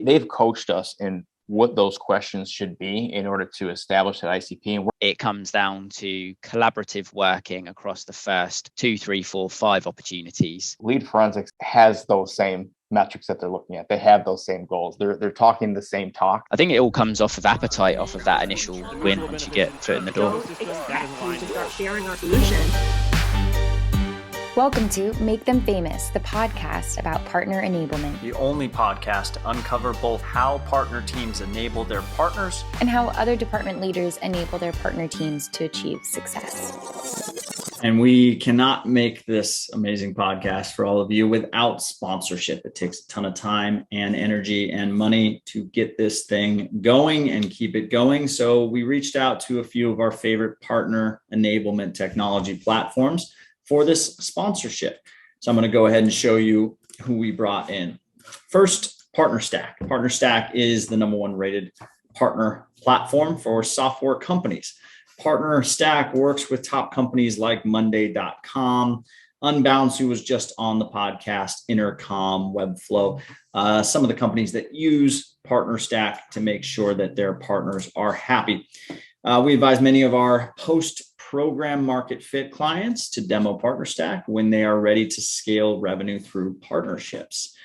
They've coached us in what those questions should be in order to establish that ICP. And it comes down to collaborative working across the first 2, 3, 4, 5 opportunities. Lead forensics has those same metrics that they're looking at. They have those same goals. They're talking the same talk. I think it all comes off of appetite, off of that initial win once you get foot in the door. Expect you to start sharing our solution. Welcome to Make Them Famous, the podcast about partner enablement. The only podcast to uncover both how partner teams enable their partners and how other department leaders enable their partner teams to achieve success. And we cannot make this amazing podcast for all of you without sponsorship. It takes a ton of time and energy and money to get this thing going and keep it going. So we reached out to a few of our favorite partner enablement technology platforms for this sponsorship. So I'm going to go ahead and show you who we brought in. First, PartnerStack. PartnerStack is the #1 rated partner platform for software companies. PartnerStack works with top companies like Monday.com, Unbounce, who was just on the podcast, Intercom, Webflow, some of the companies that use PartnerStack to make sure that their partners are happy. We advise many of our post-program market fit clients to demo PartnerStack when they are ready to scale revenue through partnerships.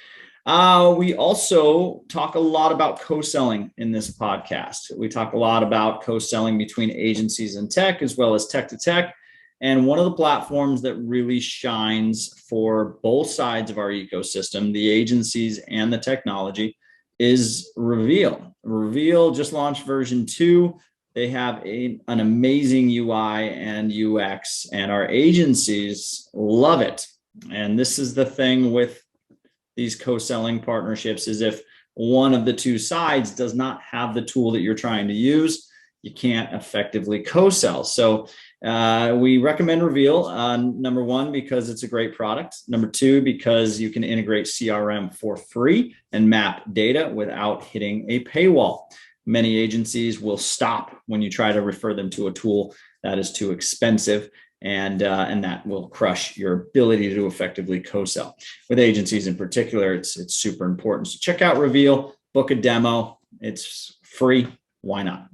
We also talk a lot about co-selling in this podcast. We talk a lot about co-selling between agencies and tech, as well as tech to tech. And one of the platforms that really shines for both sides of our ecosystem, the agencies and the technology, is Reveal. Reveal just launched version 2. They have an amazing UI and UX, and our agencies love it. And this is the thing with these co-selling partnerships, is if one of the two sides does not have the tool that you're trying to use, you can't effectively co-sell. So we recommend Reveal, #1, because it's a great product. #2, because you can integrate CRM for free and map data without hitting a paywall. Many agencies will stop when you try to refer them to a tool that is too expensive, and that will crush your ability to effectively co-sell. With agencies in particular, it's super important. So check out Reveal, book a demo. It's free. Why not?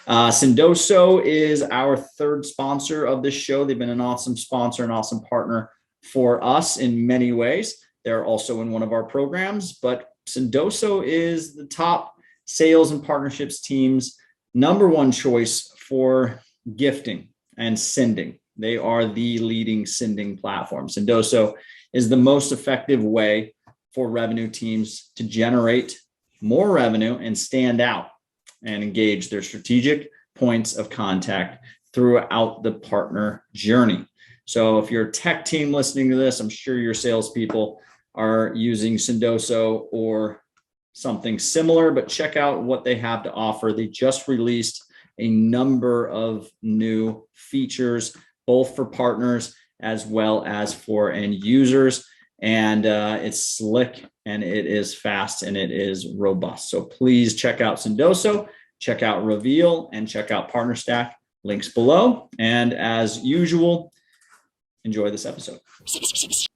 Syndoso is our third sponsor of this show. They've been an awesome sponsor, an awesome partner for us in many ways. They're also in one of our programs, but Syndoso is the top sales and partnerships team's #1 choice for gifting and sending. They are the leading sending platform. Syndoso is the most effective way for revenue teams to generate more revenue and stand out and engage their strategic points of contact throughout the partner journey. So if you're a tech team listening to this, I'm sure your salespeople are using Syndoso or something similar, but check out what they have to offer. They just released a number of new features, both for partners as well as for end users. And it's slick, and it is fast, and it is robust. So please check out Syndoso, check out Reveal, and check out PartnerStack. Links below. And as usual, enjoy this episode.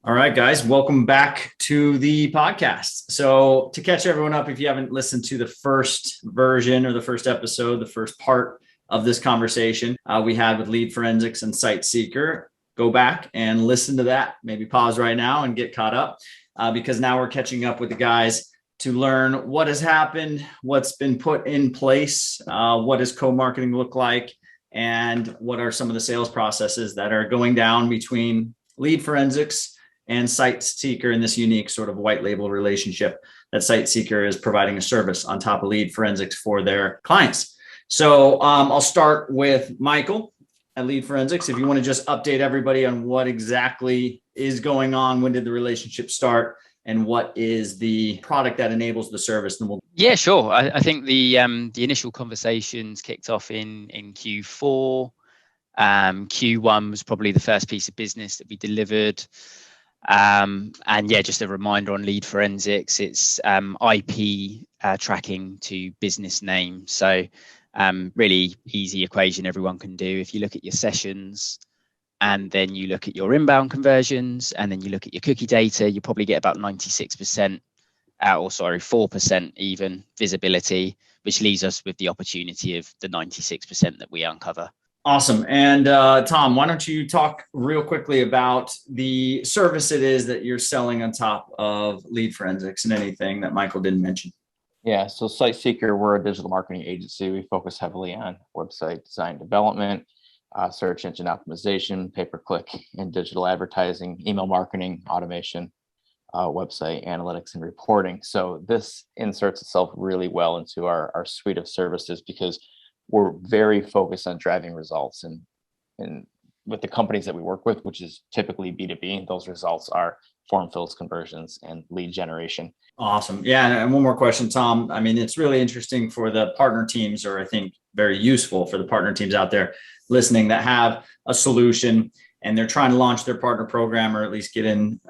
All right, guys, welcome back to the podcast. So to catch everyone up, if you haven't listened to the first version or the first episode, the first part of this conversation we had with Lead Forensics and SiteSeeker, go back and listen to that. Maybe pause right now and get caught up because now we're catching up with the guys to learn what has happened, what's been put in place, what does co-marketing look like, and what are some of the sales processes that are going down between Lead Forensics and SiteSeeker in this unique sort of white label relationship that SiteSeeker is providing a service on top of Lead Forensics for their clients. So I'll start with Michael at Lead Forensics. If you want to just update everybody on what exactly is going on, when did the relationship start, and what is the product that enables the service? Then Yeah, sure. I think the initial conversations kicked off in Q4. Q1 was probably the first piece of business that we delivered. And yeah, just a reminder on Lead Forensics, it's IP tracking to business name. So really easy equation everyone can do. If you look at your sessions and then you look at your inbound conversions and then you look at your cookie data, you probably get about 96% 4% even visibility, which leaves us with the opportunity of the 96% that we uncover. Awesome. And Tom, why don't you talk real quickly about the service it is that you're selling on top of lead forensics and anything that Michael didn't mention? Yeah, so SiteSeeker, we're a digital marketing agency. We focus heavily on website design development, search engine optimization, pay-per-click, and digital advertising, email marketing, automation, website analytics, and reporting. So this inserts itself really well into our suite of services because we're very focused on driving results. And with the companies that we work with, which is typically B2B, those results are form fills, conversions, and lead generation. Awesome. Yeah. And one more question, Tom. I mean, it's really interesting for the partner teams, or I think very useful for the partner teams out there listening that have a solution and they're trying to launch their partner program, or at least getting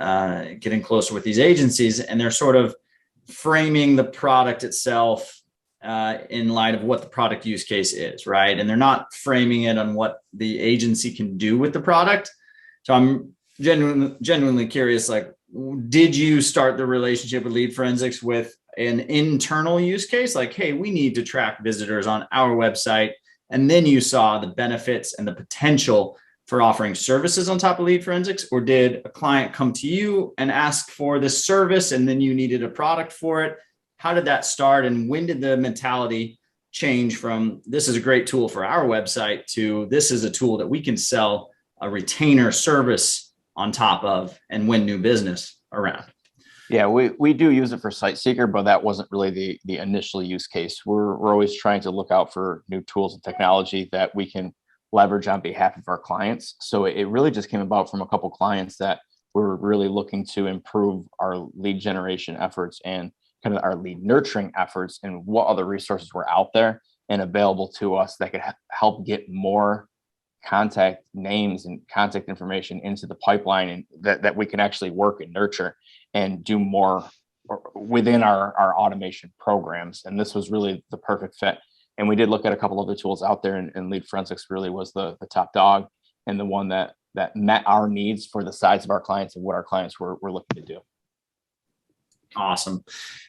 closer with these agencies. And they're sort of framing the product itself in light of what the product use case is, right? And they're not framing it on what the agency can do with the product. So I'm genuinely curious, like, did you start the relationship with lead forensics with an internal use case? Like, hey, we need to track visitors on our website. And then you saw the benefits and the potential for offering services on top of lead forensics? Or did a client come to you and ask for this service and then you needed a product for it? How did that start? And when did the mentality change from this is a great tool for our website to this is a tool that we can sell a retainer service on top of and win new business around? Yeah, we do use it for SiteSeeker, but that wasn't really the initial use case. We're always trying to look out for new tools and technology that we can leverage on behalf of our clients. So it really just came about from a couple of clients that were really looking to improve our lead generation efforts and kind of our lead nurturing efforts, and what other resources were out there and available to us that could help get more contact names and contact information into the pipeline, and that we can actually work and nurture and do more within our automation programs. And this was really the perfect fit. And we did look at a couple other tools out there, and lead forensics really was the top dog and the one that met our needs for the size of our clients and what our clients were looking to do. Awesome.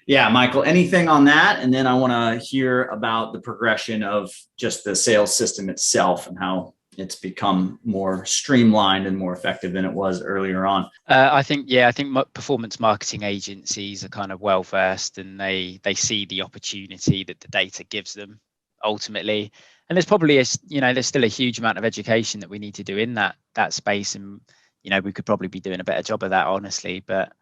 Yeah, Michael, anything on that? And then I want to hear about the progression of just the sales system itself and how it's become more streamlined and more effective than it was earlier on. I think performance marketing agencies are kind of well versed, and they see the opportunity that the data gives them ultimately. And there's probably there's still a huge amount of education that we need to do in that space, and we could probably be doing a better job of that, honestly. But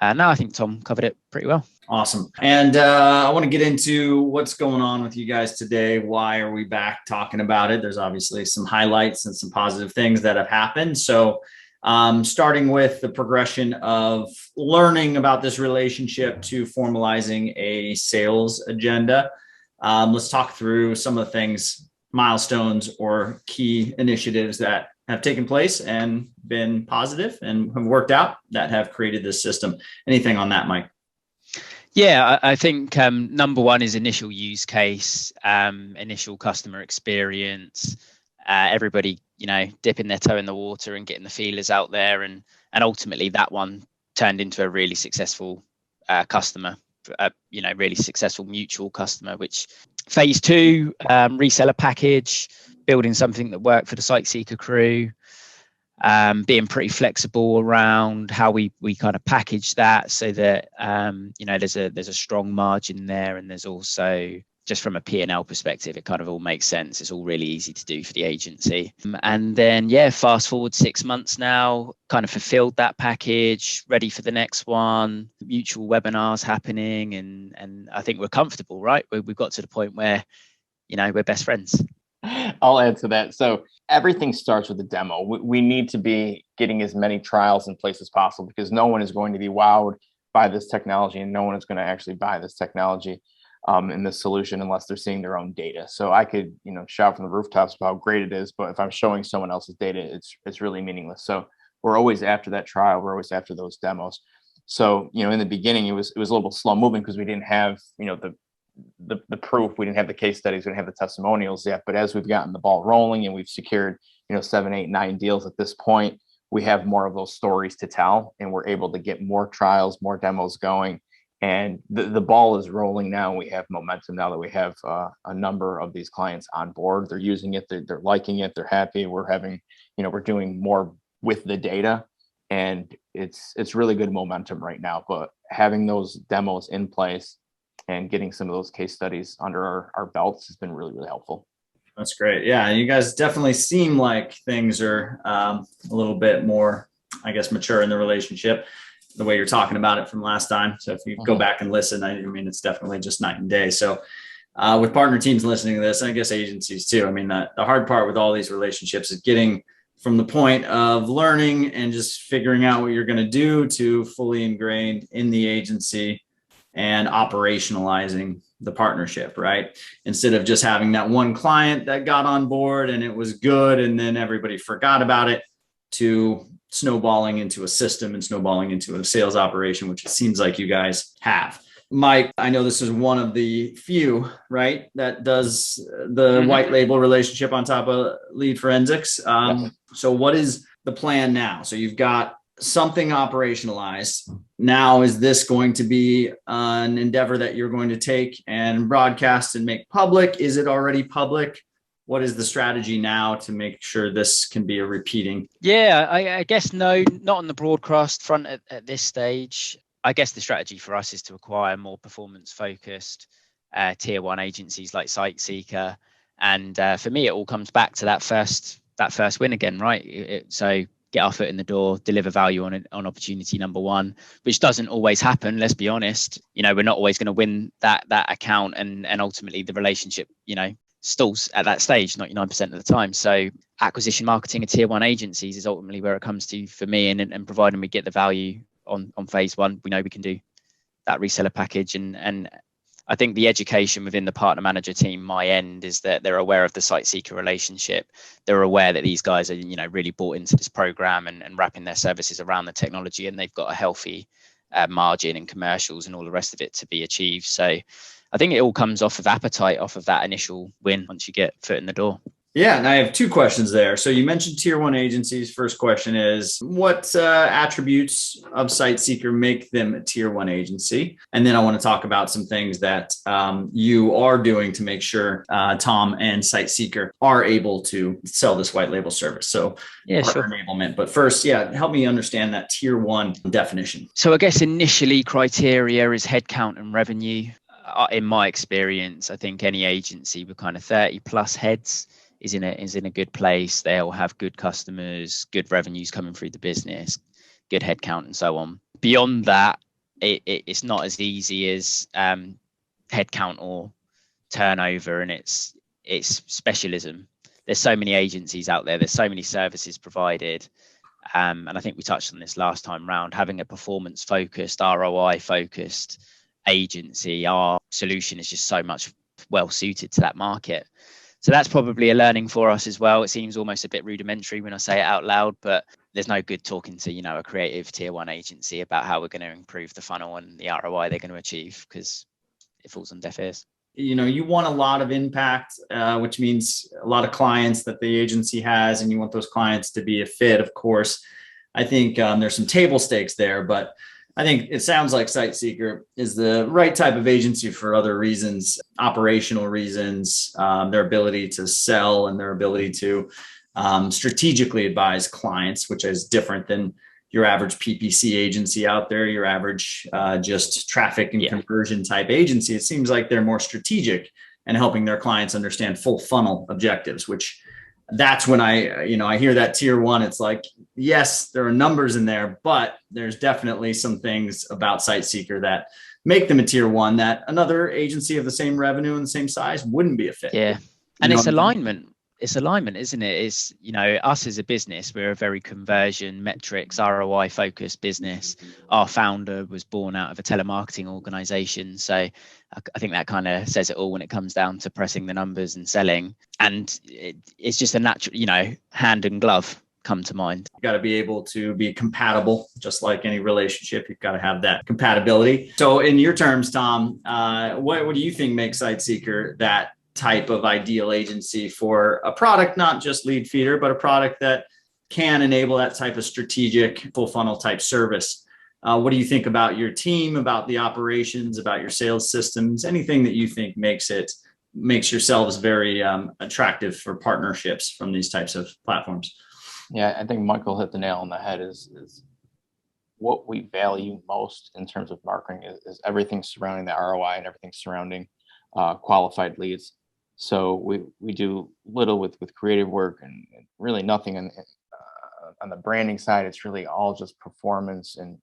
no, I think Tom covered it pretty well. Awesome. And I want to get into what's going on with you guys today. Why are we back talking about it? There's obviously some highlights and some positive things that have happened. So starting with the progression of learning about this relationship to formalizing a sales agenda. Let's talk through some of the things, milestones or key initiatives that have taken place and been positive and have worked out that have created this system. Anything on that, Mike? Yeah, I think number one is initial use case, initial customer experience, everybody, dipping their toe in the water and getting the feelers out there. And ultimately that one turned into a really successful customer, really successful mutual customer, which phase two, reseller package, building something that worked for the SiteSeeker crew, being pretty flexible around how we kind of package that so that there's a strong margin there, and there's also just from a P&L perspective, it kind of all makes sense. It's all really easy to do for the agency. And then fast forward 6 months now, kind of fulfilled that package, ready for the next one, mutual webinars happening, and I think we're comfortable, right? We've got to the point where we're best friends. I'll add to that. So everything starts with a demo. We need to be getting as many trials in place as possible, because no one is going to be wowed by this technology, and no one is going to actually buy this technology in this solution unless they're seeing their own data. So I could, shout from the rooftops about how great it is, but if I'm showing someone else's data, it's really meaningless. So we're always after that trial. We're always after those demos. So, in the beginning, it was a little bit slow moving because we didn't have, the proof. We didn't have the case studies. We didn't have the testimonials yet. But as we've gotten the ball rolling and we've secured, 7, 8, 9 deals at this point, we have more of those stories to tell, and we're able to get more trials, more demos going. And the ball is rolling now. We have momentum now that we have a number of these clients on board. They're using it. They're liking it. They're happy. We're doing more with the data, and it's really good momentum right now. But having those demos in place and getting some of those case studies under our belts has been really, really helpful. That's great. Yeah, you guys definitely seem like things are a little bit more, I guess, mature in the relationship, the way you're talking about it from last time. So if you go back and listen, I mean, it's definitely just night and day. So with partner teams listening to this, and I guess agencies too, I mean, the hard part with all these relationships is getting from the point of learning and just figuring out what you're going to do to fully ingrained in the agency and operationalizing the partnership, right? Instead of just having that one client that got on board and it was good and then everybody forgot about it, to snowballing into a system and snowballing into a sales operation, which it seems like you guys have. Mike, I know this is one of the few, right, that does the white label relationship on top of lead forensics. So what is the plan now? So you've got something operationalized. Now, is this going to be an endeavor that you're going to take and broadcast and make public? Is it already public? What is the strategy now to make sure this can be a repeating? Yeah, I guess no, not on the broadcast front at this stage. I guess the strategy for us is to acquire more performance focused tier one agencies like SiteSeeker. And for me, it all comes back to that first win again, right? So get our foot in the door, deliver value on opportunity number one, which doesn't always happen. Let's be honest. We're not always going to win that account, and ultimately the relationship, stalls at that stage 99% of the time. So acquisition marketing of tier one agencies is ultimately where it comes to for me, and providing we get the value on phase one, we know we can do that reseller package. And I think the education within the partner manager team, my end, is that they're aware of the SiteSeeker relationship. They're aware that these guys are, really bought into this program and wrapping their services around the technology, and they've got a healthy margin and commercials and all the rest of it to be achieved. So I think it all comes off of appetite, off of that initial win once you get foot in the door. Yeah, and I have two questions there. So you mentioned tier one agencies. First question is, what attributes of SiteSeeker make them a tier one agency? And then I want to talk about some things that you are doing to make sure Tom and SiteSeeker are able to sell this white label service. So Partner Enablement. But first, help me understand that tier one definition. So I guess initially criteria is headcount and revenue. In my experience, I think any agency with kind of 30 plus heads is in a good place. They'll have good customers, good revenues coming through the business, good headcount, and so on. Beyond that, it's not as easy as headcount or turnover, and it's specialism. There's so many agencies out there. There's so many services provided, and I think we touched on this last time round. Having a performance-focused, ROI-focused agency, our solution is just so much well suited to that market. So that's probably a learning for us as well. It seems almost a bit rudimentary when I say it out loud, but there's no good talking to, a creative tier one agency about how we're going to improve the funnel and the ROI they're going to achieve, because it falls on deaf ears. You want a lot of impact, which means a lot of clients that the agency has, and you want those clients to be a fit, of course. I think there's some table stakes there, but I think it sounds like SiteSeeker is the right type of agency for other reasons, operational reasons, their ability to sell and their ability to strategically advise clients, which is different than your average PPC agency out there, your average just traffic and conversion type agency. It seems like they're more strategic and helping their clients understand full funnel objectives, which that's when I hear that tier one. It's like, yes, there are numbers in there, but there's definitely some things about SiteSeeker that make them a tier one that another agency of the same revenue and the same size wouldn't be a fit. Yeah. And it's alignment. It's alignment, isn't it? It's, us as a business, we're a very conversion metrics, ROI focused business. Our founder was born out of a telemarketing organization. So I think that kind of says it all when it comes down to pressing the numbers and selling. And it's just a natural, hand and glove come to mind. You got to be able to be compatible, just like any relationship. You've got to have that compatibility. So in your terms, Tom, what do you think makes SiteSeeker that type of ideal agency for a product, not just lead feeder, but a product that can enable that type of strategic full funnel type service What do you think about your team, about the operations, about your sales systems, anything that you think makes yourselves very attractive for partnerships from these types of platforms? Yeah, I think Michael hit the nail on the head. Is what we value most in terms of marketing is everything surrounding the ROI and everything surrounding qualified leads. So we do little with creative work and really nothing on the branding side. It's really all just performance and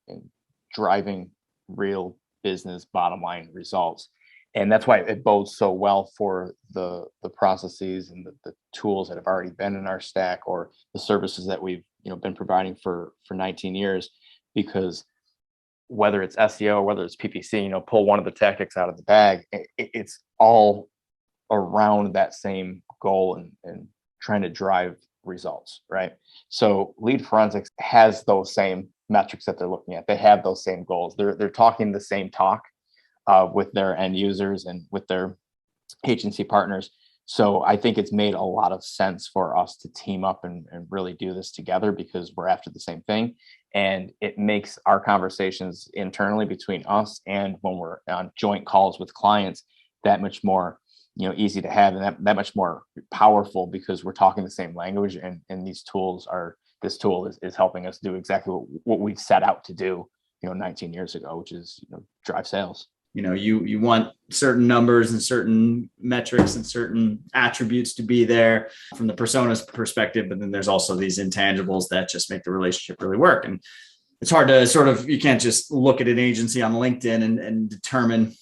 driving real business bottom line results. And that's why it bodes so well for the processes and the tools that have already been in our stack, or the services that we've been providing for 19 years. Because whether it's SEO or whether it's PPC, pull one of the tactics out of the bag, it's all around that same goal and trying to drive results, right? So lead forensics has those same metrics that they're looking at. They have those same goals. They're talking the same talk with their end users and with their agency partners. So I think it's made a lot of sense for us to team up and really do this together, because we're after the same thing. And it makes our conversations internally between us and when we're on joint calls with clients that much more easy to have, and that much more powerful, because we're talking the same language, and this tool is helping us do exactly what we set out to do 19 years ago, which is drive sales. You want certain numbers and certain metrics and certain attributes to be there from the persona's perspective, but then there's also these intangibles that just make the relationship really work. And it's hard to you can't just look at an agency on LinkedIn and determine,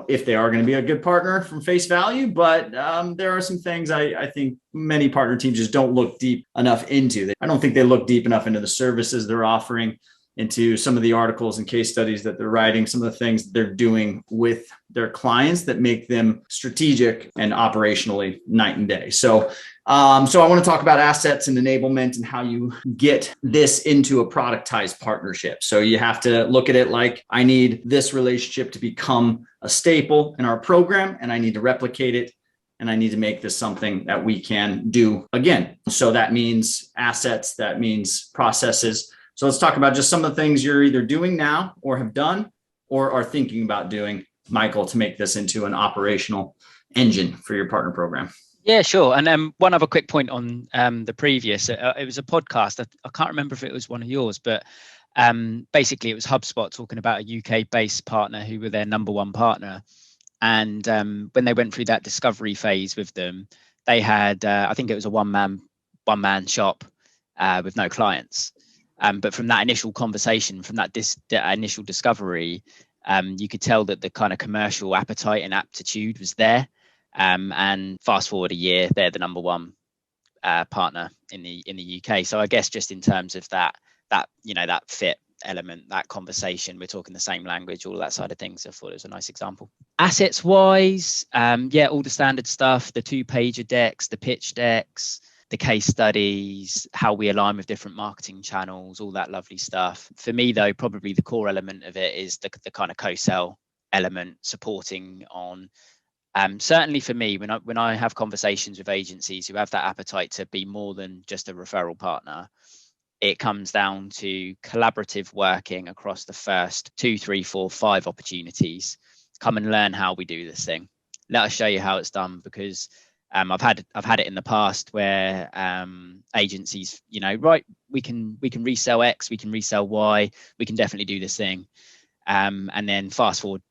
if they are going to be a good partner from face value. But there are some things I think many partner teams just don't look deep enough into. I don't think they look deep enough into the services they're offering, into some of the articles and case studies that they're writing, some of the things they're doing with their clients that make them strategic and operationally night and day. So I want to talk about assets and enablement and how you get this into a productized partnership. So you have to look at it like, I need this relationship to become a staple in our program, and I need to replicate it, and I need to make this something that we can do again. So that means assets, that means processes. So let's talk about just some of the things you're either doing now or have done or are thinking about doing, Michael, to make this into an operational engine for your partner program. Yeah, sure. And one other quick point on the previous, it was a podcast. I can't remember if it was one of yours, but basically it was HubSpot talking about a UK-based partner who were their number one partner. And when they went through that discovery phase with them, they had, I think it was a one-man shop with no clients. But from that initial conversation, from that initial discovery, you could tell that the kind of commercial appetite and aptitude was there. And fast forward a year, they're the number one partner in the UK. So I guess just in terms of that fit element, that conversation, we're talking the same language, all that side of things. I thought it was a nice example. Assets wise, all the standard stuff, the 2-pager decks, the pitch decks, the case studies, how we align with different marketing channels, all that lovely stuff. For me, though, probably the core element of it is the kind of co-sell element, supporting on. Certainly for me, when I have conversations with agencies who have that appetite to be more than just a referral partner, it comes down to collaborative working across the first 2, 3, 4, 5 opportunities. Come and learn how we do this thing. Let us show you how it's done, because I've had it in the past where agencies, right, we can resell X, we can resell Y, we can definitely do this thing, and then fast forward,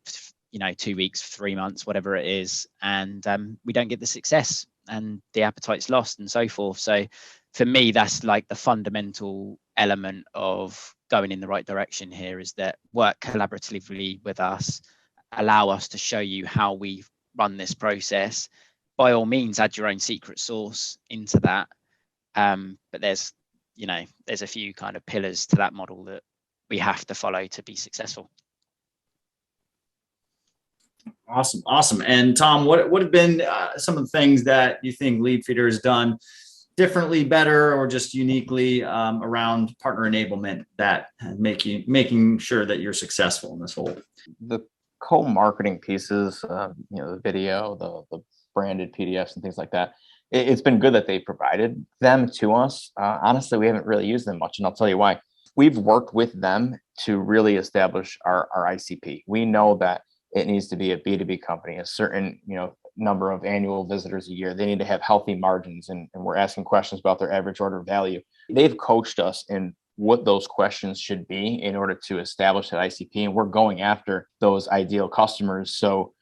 2 weeks, 3 months, whatever it is, and we don't get the success, and the appetite's lost, and so forth. So for me, that's like the fundamental element of going in the right direction here, is that work collaboratively with us, allow us to show you how we run this process. By all means, add your own secret sauce into that. But there's a few kind of pillars to that model that we have to follow to be successful. Awesome. And Tom, what have been some of the things that you think Leadfeeder has done differently, better, or just uniquely around partner enablement that making sure that you're successful in this whole? The co-marketing pieces, the video, the branded PDFs and things like that. It's been good that they provided them to us. Honestly, we haven't really used them much, and I'll tell you why. we've worked with them to really establish our ICP. We know that it needs to be a B2B company, a certain, number of annual visitors a year. They need to have healthy margins, and we're asking questions about their average order value. They've coached us in what those questions should be in order to establish that ICP, and we're going after those ideal customers. So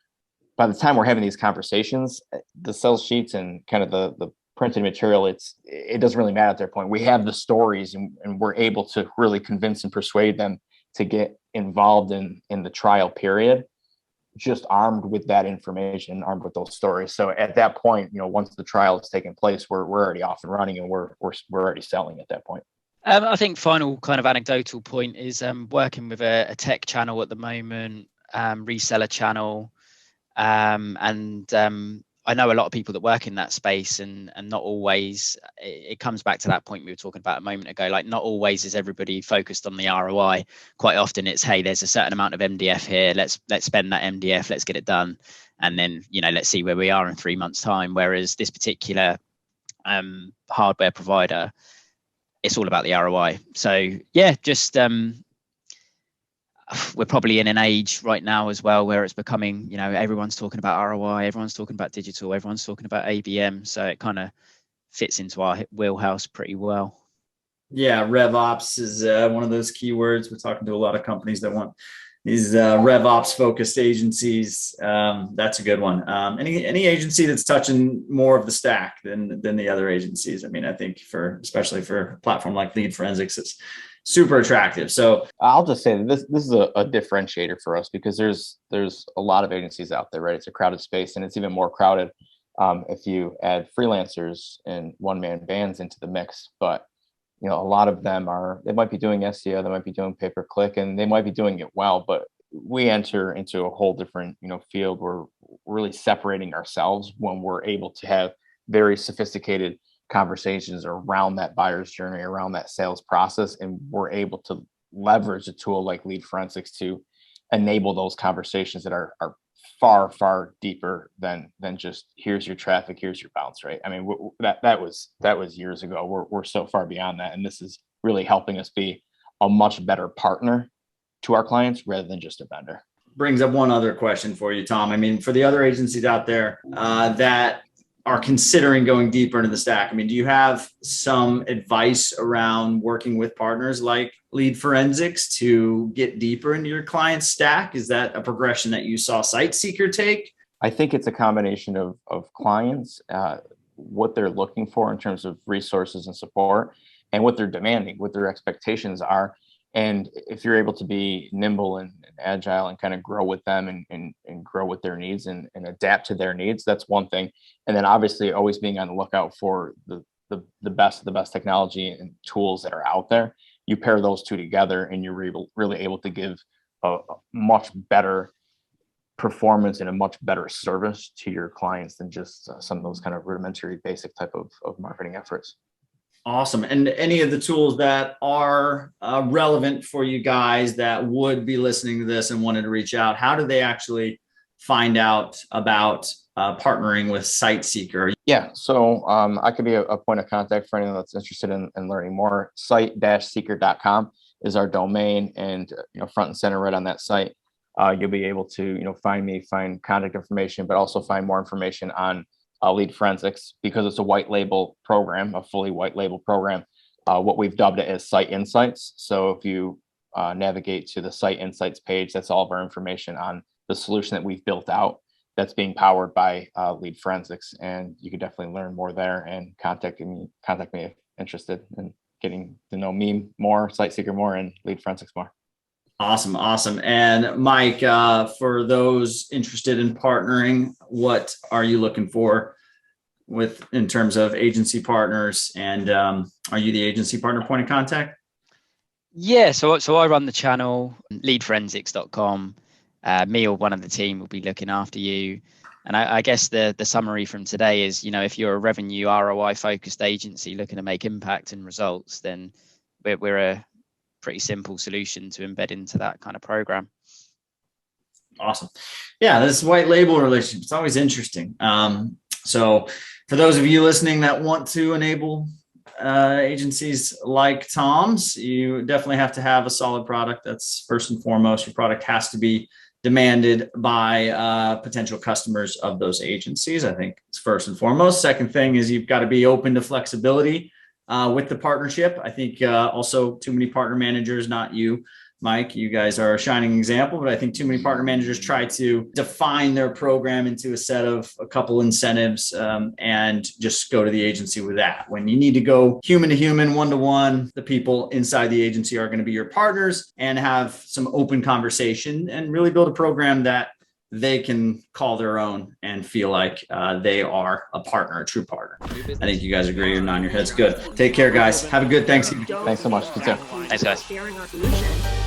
by the time we're having these conversations, the sales sheets and kind of the printed material, it doesn't really matter at that point. We have the stories, and we're able to really convince and persuade them to get involved in the trial period, just armed with that information, armed with those stories. So at that point, once the trial has taken place, we're already off and running, and we're already selling at that point. I think final kind of anecdotal point is working with a tech channel at the moment, reseller channel. I know a lot of people that work in that space, and not always, it comes back to that point we were talking about a moment ago, like not always is everybody focused on the ROI. Quite often it's, hey, there's a certain amount of MDF here. Let's spend that MDF, let's get it done. And then, let's see where we are in 3 months' time. Whereas this particular hardware provider, it's all about the ROI. So yeah, just we're probably in an age right now as well where it's becoming, everyone's talking about ROI, everyone's talking about digital, everyone's talking about ABM. So it kind of fits into our wheelhouse pretty well. Yeah, RevOps is one of those keywords. We're talking to a lot of companies that want these RevOps focused agencies. That's a good one. Any agency that's touching more of the stack than the other agencies. I mean, I think especially for a platform like Lead Forensics, it's super attractive. So I'll just say this is a differentiator for us, because there's a lot of agencies out there, right? It's a crowded space, and it's even more crowded if you add freelancers and one-man bands into the mix. But a lot of them they might be doing SEO, they might be doing pay-per-click, and they might be doing it well, but we enter into a whole different field. We're really separating ourselves when we're able to have very sophisticated conversations around that buyer's journey, around that sales process, and we're able to leverage a tool like Lead Forensics to enable those conversations that are far deeper than just here's your traffic, here's your bounce rate. I mean, that was years ago. We're so far beyond that, and this is really helping us be a much better partner to our clients rather than just a vendor. Brings up one other question for you, Tom. I mean, for the other agencies out there that are considering going deeper into the stack, I mean, do you have some advice around working with partners like Lead Forensics to get deeper into your client's stack? Is that a progression that you saw SiteSeeker take? I think it's a combination of clients, what they're looking for in terms of resources and support, and what they're demanding, what their expectations are. And if you're able to be nimble and agile and kind of grow with them and grow with their needs and adapt to their needs, that's one thing. And then obviously always being on the lookout for the best of the best technology and tools that are out there. You pair those two together, and you're really able to give a much better performance and a much better service to your clients than just some of those kind of rudimentary basic type of marketing efforts. Awesome. And any of the tools that are relevant for you guys that would be listening to this and wanted to reach out, how do they actually find out about partnering with SiteSeeker? Yeah, so I could be a point of contact for anyone that's interested in learning more. Site-seeker.com is our domain, and front and center right on that site, you'll be able to find me, find contact information, but also find more information on Lead Forensics, because it's a white label program, a fully white label program. What we've dubbed it as Site Insights. So if you navigate to the Site Insights page, that's all of our information on the solution that we've built out that's being powered by Lead Forensics. And you can definitely learn more there and contact me if interested in getting to know me more, SiteSeeker more, and Lead Forensics more. Awesome. And Mike, for those interested in partnering, what are you looking for in terms of agency partners? And are you the agency partner point of contact? Yeah, so I run the channel, leadforensics.com. Me or one of the team will be looking after you. And I guess the summary from today is, if you're a revenue ROI focused agency looking to make impact and results, then we're a pretty simple solution to embed into that kind of program. Awesome. Yeah, this white label relationship, it's always interesting. So for those of you listening that want to enable agencies like Tom's, you definitely have to have a solid product. That's first and foremost. Your product has to be demanded by potential customers of those agencies. I think it's first and foremost. Second thing is you've got to be open to flexibility with the partnership. I think also too many partner managers, not you, Mike, you guys are a shining example, but I think too many partner managers try to define their program into a set of a couple incentives and just go to the agency with that. When you need to go human to human, one-to-one, the people inside the agency are going to be your partners and have some open conversation and really build a program that they can call their own and feel like they are a partner, a true partner. I think you guys agree. You're nodding your heads. Good. Take care, guys. Have a good Thanksgiving. Thanks so much. Good Thanks, guys. Sharing our solution.